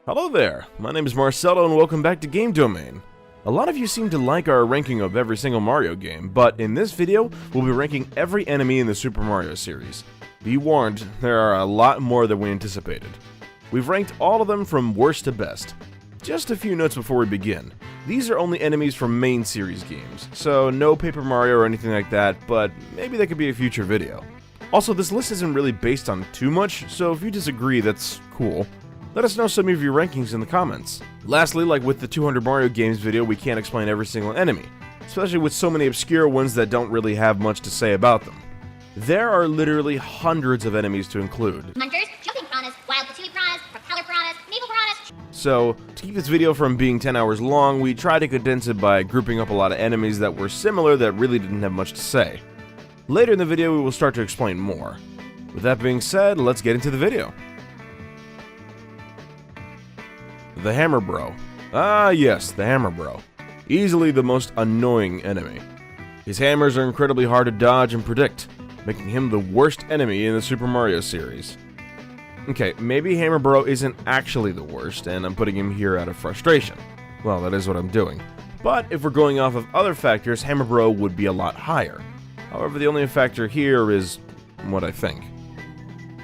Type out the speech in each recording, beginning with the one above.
Hello there, my name is Marcelo and welcome back to Game Domain. A lot of you seem to like our ranking of every single Mario game, but in this video, we'll be ranking every enemy in the Super Mario series. Be warned, there are a lot more than we anticipated. We've ranked all of them from worst to best. Just a few notes before we begin. These are only enemies from main series games, so no Paper Mario or anything like that, but maybe that could be a future video. Also, this list isn't really based on too much, so if you disagree, that's cool. Let us know some of your rankings in the comments. Lastly, like with the 200 Mario games video, we can't explain every single enemy, especially with so many obscure ones that don't really have much to say about them. There are literally hundreds of enemies to include. Munchers, jumping piranhas, wild patootie piranhas, propeller piranhas, naval piranhas. So, to keep this video from being 10 hours long, we tried to condense it by grouping up a lot of enemies that were similar that really didn't have much to say. Later in the video, we will start to explain more. With that being said, let's get into the video. The Hammer Bro. Ah yes, the Hammer Bro. Easily the most annoying enemy. His hammers are incredibly hard to dodge and predict, making him the worst enemy in the Super Mario series. Okay, maybe Hammer Bro isn't actually the worst, and I'm putting him here out of frustration. Well, that is what I'm doing. But if we're going off of other factors, Hammer Bro would be a lot higher. However, the only factor here is what I think.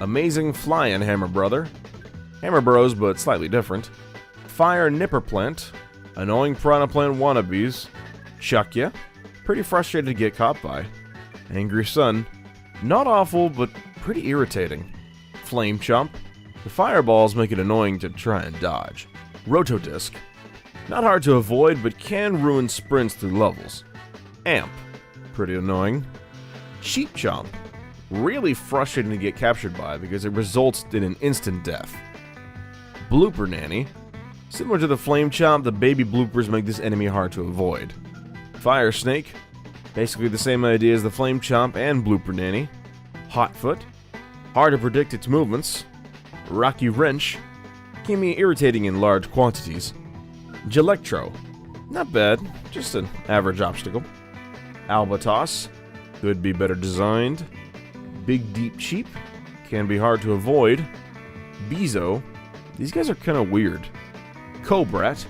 Amazing Flying Hammer Brother. Hammer Bros, but slightly different. Fire Nipper Plant, annoying Piranha Plant wannabes, Chuck Ya, pretty frustrated to get caught by, Angry Sun, not awful but pretty irritating, Flame Chomp, the fireballs make it annoying to try and dodge, Rotodisc, not hard to avoid but can ruin sprints through levels, Amp, pretty annoying, Sheep Chomp, really frustrating to get captured by because it results in an instant death, Blooper Nanny. Similar to the Flame Chomp, the baby bloopers make this enemy hard to avoid. Fire Snake, basically the same idea as the Flame Chomp and Blooper Nanny. Hotfoot, hard to predict its movements. Rocky Wrench, can be irritating in large quantities. Gelectro, not bad, just an average obstacle. Albatos, could be better designed. Big Deep Cheap, can be hard to avoid. Bezo, these guys are kind of weird. Cobrat,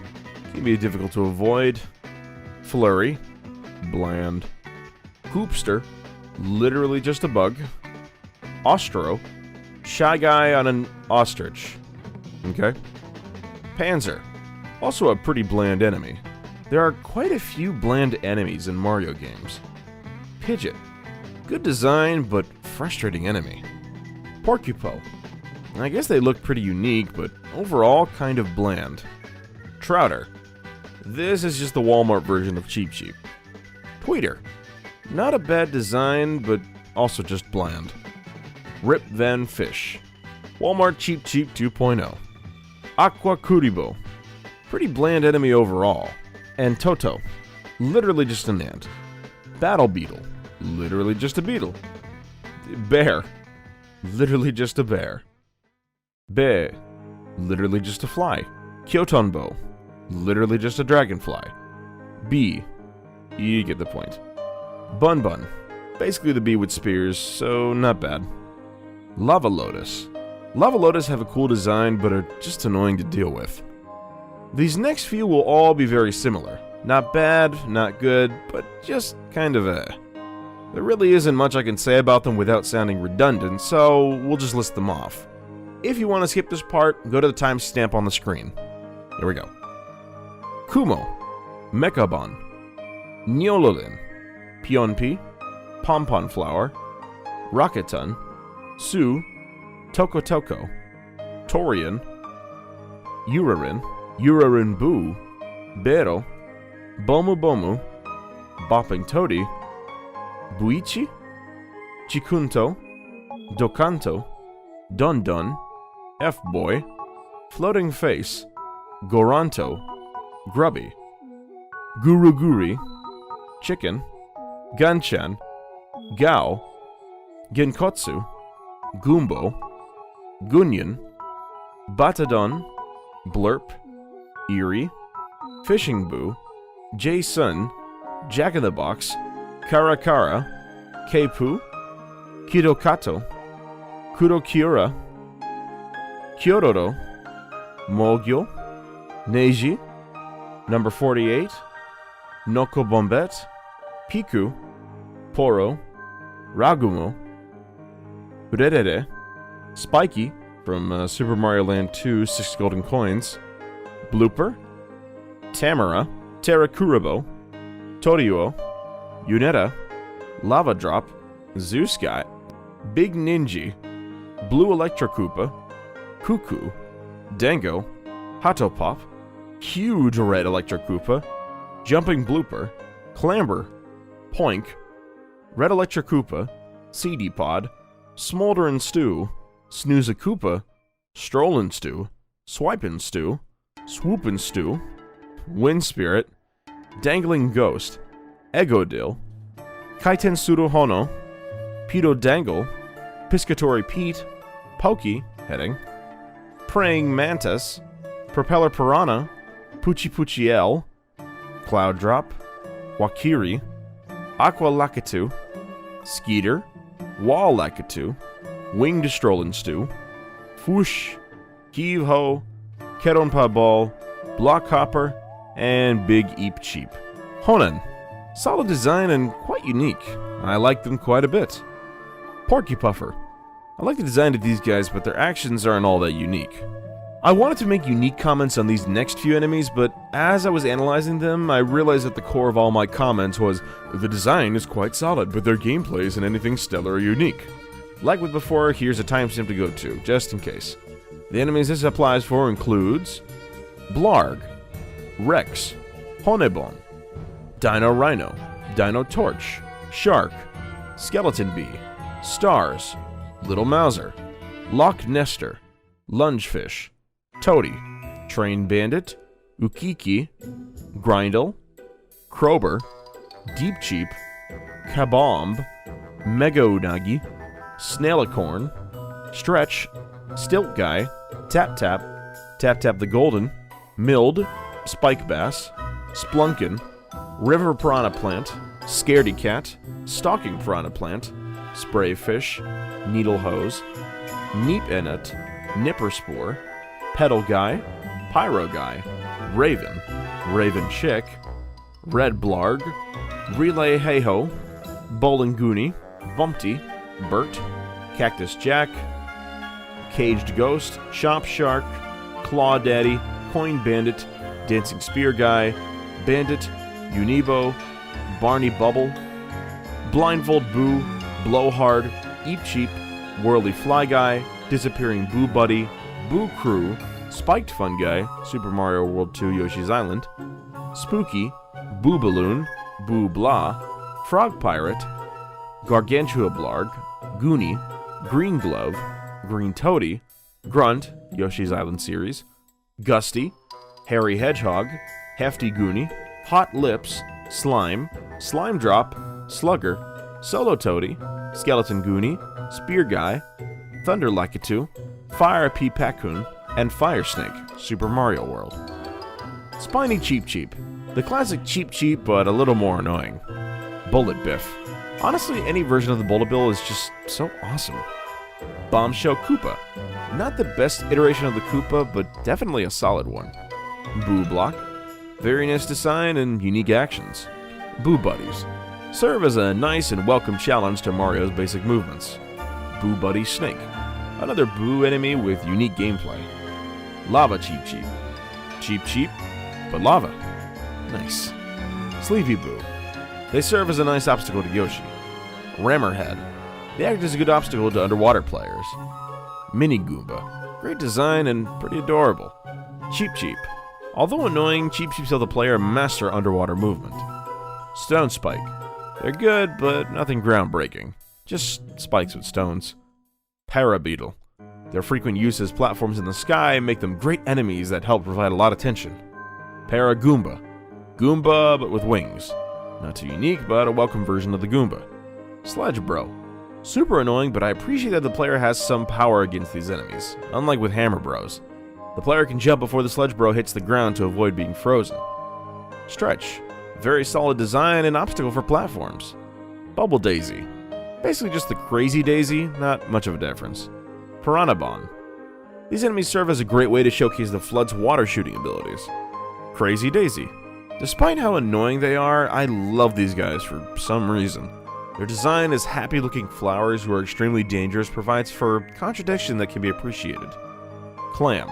can be difficult to avoid. Flurry, bland. Hoopster, literally just a bug. Ostro, shy guy on an ostrich. Okay. Panzer, also a pretty bland enemy. There are quite a few bland enemies in Mario games. Pidgeot, good design but frustrating enemy. Porcupo, I guess they look pretty unique but overall kind of bland. Trouter. This is just the Walmart version of Cheep Cheep. Tweeter. Not a bad design, but also just bland. Rip Van Fish. Walmart Cheep Cheep 2.0. Aqua Kuribo. Pretty bland enemy overall. And Toto. Literally just an ant. Battle Beetle. Literally just a beetle. Bear. Literally just a bear. Bear. Literally just a fly. Kyotonbo. Literally just a dragonfly. Bee. You get the point. Bun Bun. Basically the bee with spears, so not bad. Lava Lotus. Lava Lotus have a cool design, but are just annoying to deal with. These next few will all be very similar. Not bad, not good, but just kind of There really isn't much I can say about them without sounding redundant, so we'll just list them off. If you want to skip this part, go to the timestamp on the screen. Here we go. Kumo, Mechabon, Nyololin, Pionpi, Pompon Flower, Rocketon, Su, Toko Toko, Torian, Urarin, Urarin Boo, Bero, Bomu Bomu, Bopping Toady, Buichi, Chikunto, Dokanto, Dun Dun, F-Boy, Floating Face, Goranto, Grubby, Guruguri, Chicken, Ganchan, Gao, Genkotsu, Goombo, Gunyan, Batadon, Blurp, Eerie, Fishing Boo, Jason, Jack in the Box, Karakara, Keipu, Kidokato, Kurokyura, Kyororo, Mogyo, Neji, number 48, Noko Bombette, Piku, Poro, Ragumo, Urerere, Spiky from Super Mario Land 2, 6 golden coins, Blooper, Tamara, Terra Kuribo, Toryuo, Yuneta, Lava Drop, Zoosky, Big Ninja, Blue Electro Koopa, Cuckoo, Dango, Hatopop, Huge Red Electro Koopa, Jumping Blooper, Clamber, Poink, Red Electro Koopa, CD Pod, Smolderin' Stew, Snooza Koopa, Strollin' Stew, Swipin' Stew, Swoopin' Stew, Wind Spirit, Dangling Ghost, Egodil, Kaiten Suro Hono, Pedo Dangle, Piscatory Pete, Pokey, heading, Praying Mantis, Propeller Piranha, Poochie Poochie L, Cloud Drop, Wakiri, Aqua Lakitu, Skeeter, Wall Lakitu, Winged Strollin' Stew, Foosh, Heave Ho, Keronpa Ball, Block Hopper, and Big Eep Cheap. Honen. Solid design and quite unique. I like them quite a bit. Porky Puffer. I like the design of these guys, but their actions aren't all that unique. I wanted to make unique comments on these next few enemies, but as I was analyzing them, I realized that the core of all my comments was, the design is quite solid, but their gameplay isn't anything stellar or unique. Like with before, here's a timestamp to go to, just in case. The enemies this applies for includes Blarg, Rex, Honebon, Dino Rhino, Dino Torch, Shark, Skeleton Bee, Stars, Little Mauser, Loch Nester, Lungefish, Toady, Train Bandit, Ukiki, Grindle, Krober, Deep Cheap, Kabomb, Mega Unagi, Snailicorn, Stretch, Stilt Guy, Tap Tap, Tap Tap the Golden, Mild, Spike Bass, Splunkin, River Piranha Plant, Scaredy Cat, Stalking Piranha Plant, Spray Fish, Needle Hose, Neep Innet, Nipper Spore, Pedal Guy, Pyro Guy, Raven, Raven Chick, Red Blarg, Relay Hey-Ho, Bowling Goonie, Bumpty, Bert, Cactus Jack, Caged Ghost, Chomp Shark, Claw Daddy, Coin Bandit, Dancing Spear Guy, Bandit, Unibo, Barney Bubble, Blindfold Boo, Blowhard, Eat Cheap, Whirly Fly Guy, Disappearing Boo Buddy, Boo Crew, Spiked Fun Guy, Super Mario World 2 Yoshi's Island, Spooky, Boo Balloon, Boo Blah, Frog Pirate, Gargantua Blarg, Goonie, Green Glove, Green Toady, Grunt, Yoshi's Island series, Gusty, Hairy Hedgehog, Hefty Goonie, Hot Lips, Slime, Slime Drop, Slugger, Solo Toady, Skeleton Goonie, Spear Guy, Thunder Lakitu, Fire P. Pacoon, and Fire Snake, Super Mario World. Spiny Cheep Cheep, the classic Cheep Cheep but a little more annoying. Bullet Biff. Honestly, any version of the Bullet Bill is just so awesome. Bombshell Koopa. Not the best iteration of the Koopa, but definitely a solid one. Boo Block. Very nice design and unique actions. Boo Buddies. Serve as a nice and welcome challenge to Mario's basic movements. Boo Buddy Snake. Another Boo enemy with unique gameplay. Lava Cheep Cheep. Cheep Cheep, but lava. Nice. Sleepy Boo. They serve as a nice obstacle to Yoshi. Rammerhead. They act as a good obstacle to underwater players. Mini Goomba. Great design and pretty adorable. Cheep Cheep. Although annoying, Cheep Cheeps help the player master underwater movement. Stone Spike. They're good, but nothing groundbreaking. Just spikes with stones. Para Beetle. Their frequent use as platforms in the sky make them great enemies that help provide a lot of tension. Para Goomba. Goomba, but with wings. Not too unique, but a welcome version of the Goomba. Sledge Bro. Super annoying, but I appreciate that the player has some power against these enemies, unlike with Hammer Bros. The player can jump before the Sledge Bro hits the ground to avoid being frozen. Stretch. Very solid design and obstacle for platforms. Bubble Daisy. Basically just the Crazy Daisy, not much of a difference. Piranha Bon. These enemies serve as a great way to showcase the Flood's water shooting abilities. Crazy Daisy. Despite how annoying they are, I love these guys for some reason. Their design as happy-looking flowers who are extremely dangerous provides for contradiction that can be appreciated. Clam.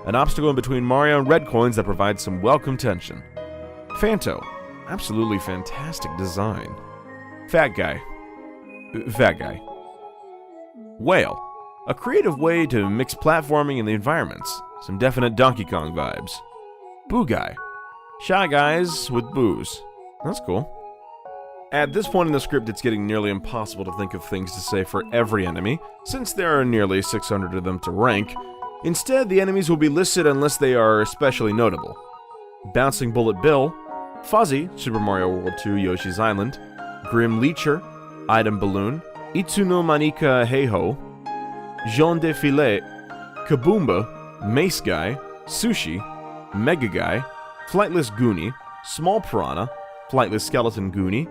An obstacle in between Mario and red coins that provides some welcome tension. Phanto. Absolutely fantastic design. Fat Guy. Whale. A creative way to mix platforming and the environments. Some definite Donkey Kong vibes. Boo Guy. Shy guys with booze. That's cool. At this point in the script, it's getting nearly impossible to think of things to say for every enemy, since there are nearly 600 of them to rank. Instead, the enemies will be listed unless they are especially notable. Bouncing Bullet Bill, Fuzzy, Super Mario World 2 Yoshi's Island, Grim Leecher, Item Balloon, Itsuno Manika Heiho, Jean de Filet, Kaboomba, Mace Guy, Sushi, Mega Guy, Flightless Goonie, Small Piranha, Flightless Skeleton Goonie,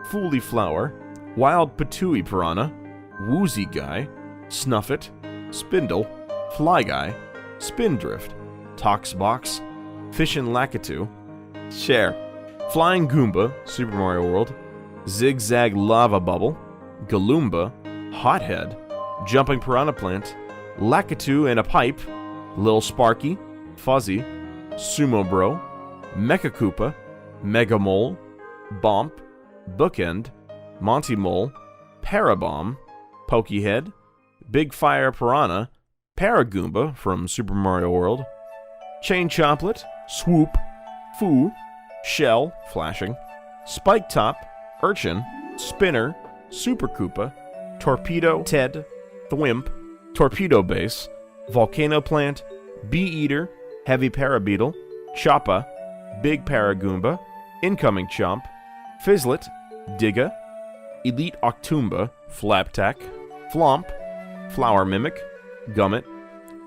Fooly Flower, Wild Patooey Piranha, Woozy Guy, Snuffit, Spindle, Fly Guy, Spindrift, Toxbox, Fishin' Lakitu, Share, Flying Goomba, Super Mario World, Zigzag Lava Bubble, Galoomba, Hothead, Jumping Piranha Plant, Lakitu and a Pipe, Lil Sparky, Fuzzy, Sumo Bro, Mecha Koopa, Mega Mole, Bomp, Bookend, Monty Mole, Parabomb, Pokehead, Big Fire Piranha, Paragoomba from Super Mario World, Chain Chomplet, Swoop, Foo, Shell, Flashing, Spike Top, Urchin, Spinner, Super Koopa, Torpedo, Ted, Thwimp, Torpedo Base, Volcano Plant, Bee Eater, Heavy Parabeetle, Choppa, Big Paragoomba, Incoming Chomp, Fizzlet, Digga, Elite Octoomba, Flaptack, Flomp, Flower Mimic, Gummit,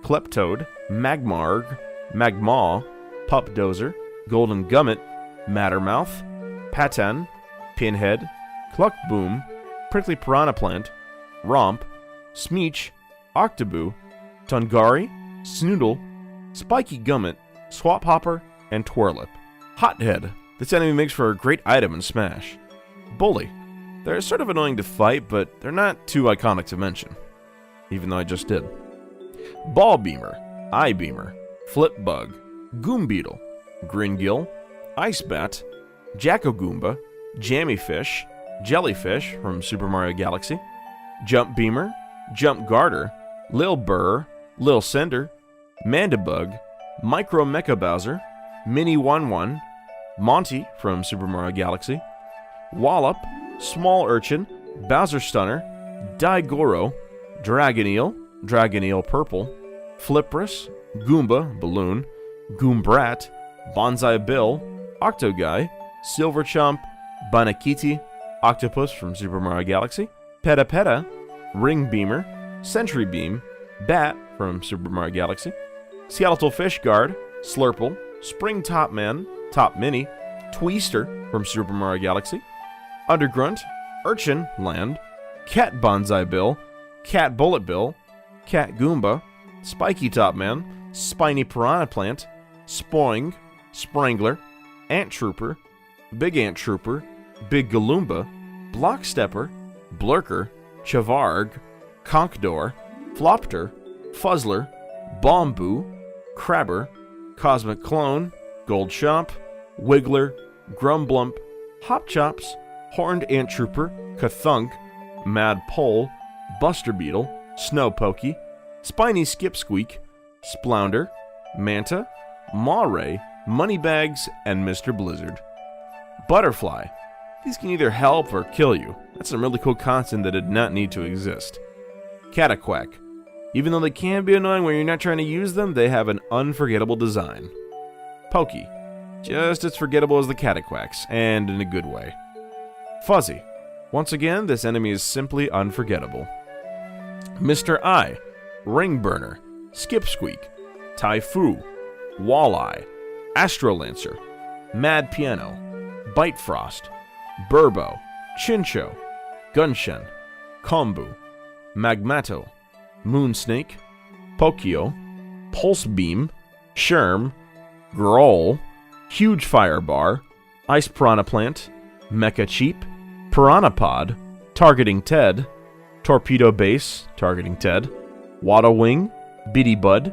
Kleptoad, Magmarg, Magmaw, Pup Dozer, Golden Gummit, Mattermouth, Patan, Pinhead, Cluck Boom, Prickly Piranha Plant, Romp, Smeech, Octoboo, Tungari, Snoodle, Spiky Gummit, Swap Hopper, and Twirlip. Hothead. This enemy makes for a great item in Smash. Bully. They're sort of annoying to fight, but they're not too iconic to mention. Even though I just did. Ball Beamer, Eye Beamer, Flip Bug, Goom Beetle, Gringill, Ice Bat, Jacko Goomba, Jammy Fish, Jellyfish from Super Mario Galaxy, Jump Beamer, Jump Garter, Lil Burr, Lil Cinder, Mandibug, Micro Mecha Bowser, Mini 1-1, Monty from Super Mario Galaxy, Wallop, Small Urchin, Bowser Stunner, Daigoro, Dragon Eel Purple, Fliprus, Goomba, Balloon, Goombrat, Bonsai Bill, Octoguy, Silver Chomp, Banakiti, Octopus from Super Mario Galaxy, Peta Peta, Ring Beamer, Sentry Beam, Bat from Super Mario Galaxy, Skeletal Fish Guard, Slurple, Spring Top Man, Top Mini, Tweester from Super Mario Galaxy, Undergrunt, Urchin Land, Cat Bonsai Bill, Cat Bullet Bill, Cat Goomba, Spiky Top Man, Spiny Piranha Plant, Spoing, Sprangler, Ant Trooper, Big Ant Trooper, Big Galoomba, Block Stepper, Blurker, Chavarg, Conkdor, Flopter, Fuzzler, Bomboo, Crabber, Cosmic Clone, Gold Chomp, Wiggler, Grumblump, Hop Chops, Horned Ant Trooper, Kathunk, Mad Pole, Buster Beetle, Snow Pokey, Spiny Skipsqueak, Splounder, Manta, Mawray, Moneybags, and Mr. Blizzard. Butterfly. These can either help or kill you. That's some really cool content that did not need to exist. Cataquack. Even though they can be annoying when you're not trying to use them, they have an unforgettable design. Pokey. Just as forgettable as the Cataquacks, and in a good way. Fuzzy. Once again, this enemy is simply unforgettable. Mr. Eye, Ring Burner, Skipsqueak, Typhoo, Walleye, Astrolancer, Mad Piano, Bitefrost, Burbo, Chincho, Gunshen, Kombu, Magmato, Moonsnake, Pokio, Pulse Beam, Sherm, Growl, Huge Fire Bar, Ice Piranha Plant, Mecha Cheap, Piranha Pod, Targeting Ted, Torpedo Base, Targeting Ted, Waddle Wing, Bitty Bud,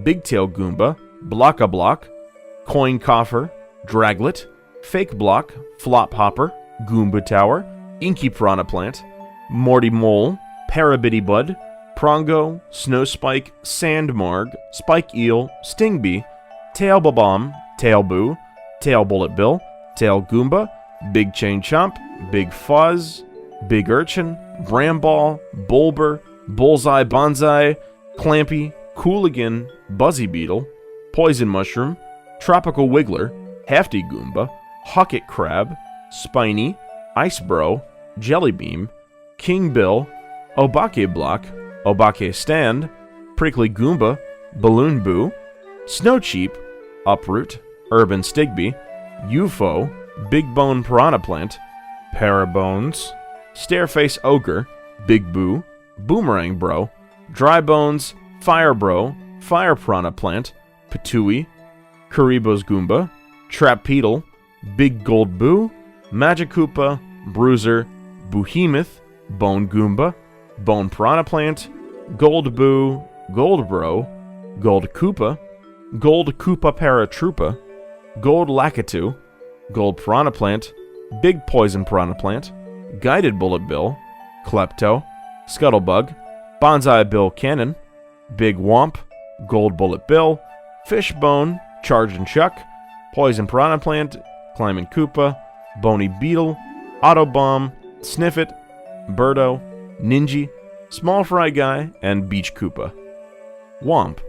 Big Tail Goomba, Block-a-Block, Coin Coffer, Draglet, Fake Block, Flop Hopper, Goomba Tower, Inky Piranha Plant, Morty Mole, Parabitty Bud, Prongo, Snow Spike, Sandmarg, Spike Eel, Sting Bee, Tail Bomb, Tail Boo, Tail Bullet Bill, Tail Goomba, Big Chain Chomp, Big Fuzz, Big Urchin, Bramball, Bulber, Bullseye Bonsai, Clampy, Cooligan, Buzzy Beetle, Poison Mushroom, Tropical Wiggler, Hefty Goomba, Hucket Crab, Spiny, Ice Bro, Jelly Beam, King Bill, Obake Block, Obake Stand, Prickly Goomba, Balloon Boo, Snow Cheap, Uproot, Urban Stigby, UFO, Big Bone Piranha Plant, Parabones, Stareface Ogre, Big Boo, Boomerang Bro, Dry Bones, Fire Bro, Fire Piranha Plant, Patooey, Kuribo's Goomba, Trap Beetle, Big Gold Boo, Magic Koopa, Bruiser, Behemoth, Bone Goomba, Bone Piranha Plant, Gold Boo, Gold Bro, Gold Koopa, Gold Koopa Troopa, Gold Lakitu, Gold Piranha Plant, Big Poison Piranha Plant, Guided Bullet Bill, Klepto, Scuttlebug, Bonsai Bill Cannon, Big Womp, Gold Bullet Bill, Fishbone, Charge and Chuck, Poison Piranha Plant, Climbing Koopa, Bony Beetle, Autobomb, Sniffit, Birdo, Ninja, Small Fry Guy, and Beach Koopa. Womp.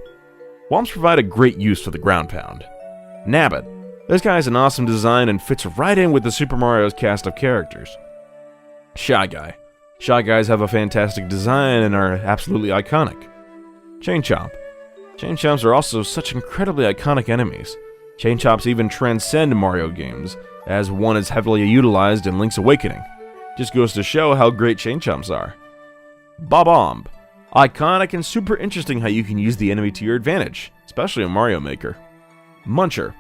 Womps provide a great use for the ground pound. Nabbit. This guy has an awesome design and fits right in with the Super Mario's cast of characters. Shy Guy. Shy Guys have a fantastic design and are absolutely iconic. Chain Chomp. Chain Chomps are also such incredibly iconic enemies. Chain Chomps even transcend Mario games, as one is heavily utilized in Link's Awakening. Just goes to show how great Chain Chomps are. Bob-omb. Iconic and super interesting how you can use the enemy to your advantage, especially in Mario Maker. Muncher.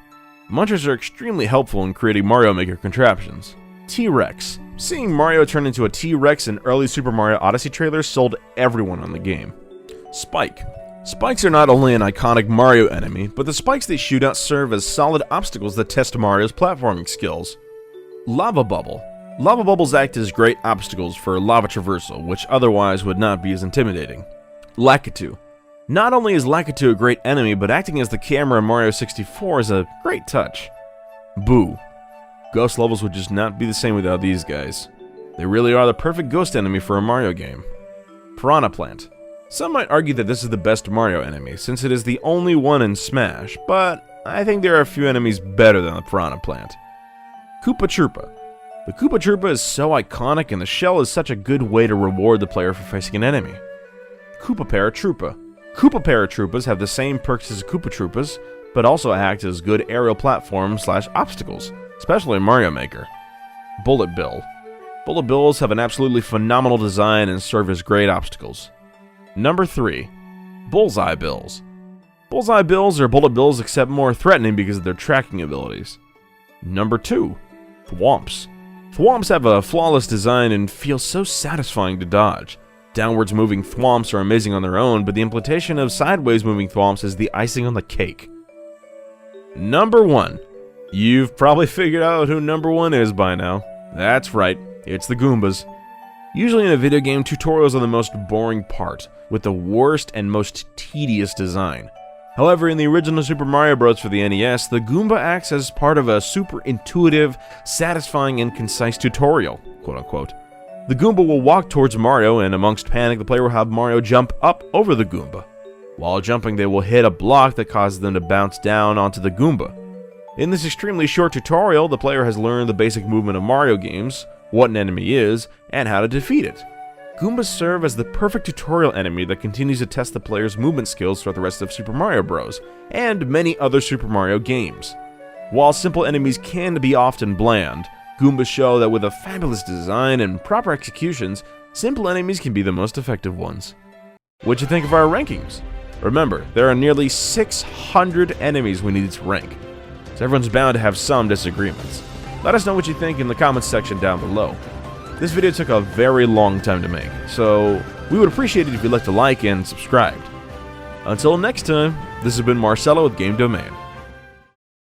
Munchers are extremely helpful in creating Mario Maker contraptions. T-Rex. Seeing Mario turn into a T-Rex in early Super Mario Odyssey trailers sold everyone on the game. Spike. Spikes are not only an iconic Mario enemy, but the spikes they shoot out serve as solid obstacles that test Mario's platforming skills. Lava Bubble. Lava bubbles act as great obstacles for lava traversal, which otherwise would not be as intimidating. Lakitu. Not only is Lakitu a great enemy, but acting as the camera in Mario 64 is a great touch. Boo. Ghost levels would just not be the same without these guys. They really are the perfect ghost enemy for a Mario game. Piranha Plant. Some might argue that this is the best Mario enemy, since it is the only one in Smash, but I think there are a few enemies better than the Piranha Plant. Koopa Troopa. The Koopa Troopa is so iconic, and the shell is such a good way to reward the player for facing an enemy. Koopa Troopa. Koopa Troopas have the same perks as Koopa Troopas, but also act as good aerial platforms / obstacles, especially in Mario Maker. Bullet Bill. Bullet Bills have an absolutely phenomenal design and serve as great obstacles. Number 3. Bullseye Bills. Bullseye Bills are Bullet Bills except more threatening because of their tracking abilities. Number 2. Thwomps. Thwomps have a flawless design and feel so satisfying to dodge. Downwards moving thwomps are amazing on their own, but the implementation of sideways moving thwomps is the icing on the cake. Number 1. You've probably figured out who number 1 is by now. That's right, it's the Goombas. Usually in a video game, tutorials are the most boring part, with the worst and most tedious design. However, in the original Super Mario Bros. For the NES, the Goomba acts as part of a super intuitive, satisfying, and concise tutorial, quote-unquote. The Goomba will walk towards Mario, and amongst panic, the player will have Mario jump up over the Goomba. While jumping, they will hit a block that causes them to bounce down onto the Goomba. In this extremely short tutorial, the player has learned the basic movement of Mario games, what an enemy is, and how to defeat it. Goombas serve as the perfect tutorial enemy that continues to test the player's movement skills throughout the rest of Super Mario Bros. And many other Super Mario games. While simple enemies can be often bland, Goombas show that with a fabulous design and proper executions, simple enemies can be the most effective ones. What'd you think of our rankings? Remember, there are nearly 600 enemies we needed to rank, so everyone's bound to have some disagreements. Let us know what you think in the comments section down below. This video took a very long time to make, so we would appreciate it if you left a like and subscribed. Until next time, this has been Marcelo with Game Domain.